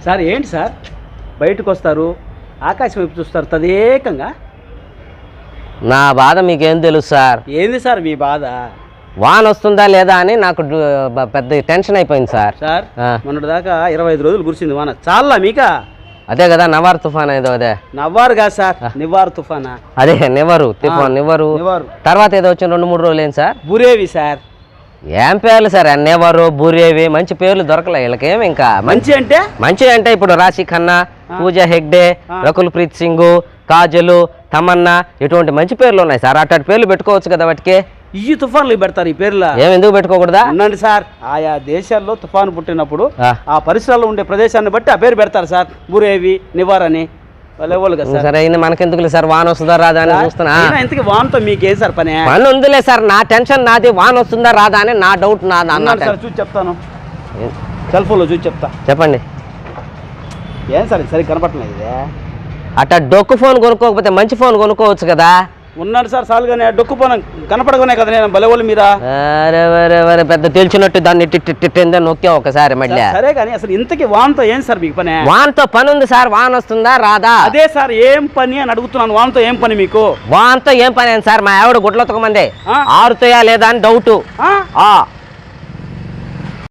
Sir ఏంటి sir బయటకు వస్తారు ఆకాశం వైపు చూస్తారు తదేకంగా? నా బాధ మీకేం తెలుసు సార్? ఏంది సార్ మీ బాధ? వాన వస్తుందా లేదా అని నాకు పెద్ద టెన్షన్ అయిపోయింది సార్. సార్ మొన్నటి దాకా 25 రోజులు కురిసింది వాన, చాలా మీకా? అదే కదా నవార్ తుఫాన్ ఏదో. అదే నవ్వారు కాదు సార్, నివారు తుఫానా? అదే నివరు తుఫాన్ నివరు. తర్వాత ఏదో వచ్చిన 2-3 రోజులు ఏం సార్? బురేవి సార్. ఏం పేర్లు సార్? నివరు బురేవి మంచి పేర్లు దొరకలే వీళ్ళకేం. ఇంకా మంచి అంటే ఇప్పుడు రాశి ఖన్నా, పూజా హెగ్డే, రకుల్ ప్రీత్ సింగ్, కాజల్, తమన్నా ఇటువంటి మంచి పేర్లు ఉన్నాయి సార్. అట్లాంటి పేర్లు పెట్టుకోవచ్చు కదా వాటికి. ఈ తుఫాన్లు పెడతారు ఈ పేర్ల? ఎందుకు పెట్టుకోకూడదా? అన్నాండి సార్, ఆయా దేశాల్లో తుఫాను పుట్టినప్పుడు ఆ పరిసరాల్లో ఉండే ప్రదేశాన్ని బట్టి ఆ పేరు పెడతారు సార్. బురేవి నివార్ అని. సరే మనకెందుకులే సార్, వాన వస్తుందా రాదా అని చూస్తున్నా. ఇంతకీ వానతో మీకేం సార్ పని? పని ఉందిలే సార్, నా టెన్షన్ నాది. వాన వస్తుందా రాదా అని నా డౌట్ నాది. అన్నాడు సార్, చూసి చెప్తాను. సెల్ ఫోన్లో చూసి చెప్తా. చెప్పండి. ఏం సార్ సరిగ్గా కనపడలేదు ఇదే? అట్లా డొక్కు ఫోన్ కొనుక్కోకపోతే మంచి ఫోన్ కొనుక్కోవచ్చు కదా. ఉన్నాడు సార్ సాలుగానే, డొక్కు ఫోన్ కనపడగానే కదా నేను బలెవాళ్ళు మీరా. పెద్ద తెలిసినట్టు దాన్ని నొక్కా ఒకసారి మళ్ళీ. సరే కానీ అసలు ఇంతకీ వానతో ఏం సార్ మీకు పని? వానతో పని ఉంది సార్. వాన వస్తుందా రాదా? అదే సార్ ఏం పని అని అడుగుతున్నాను. వానతో ఏం పని మీకు? వానతో ఏం పని సార్? మా ఆవిడ గుడ్లతో మంది ఆరుతాయా లేదా అని డౌట్.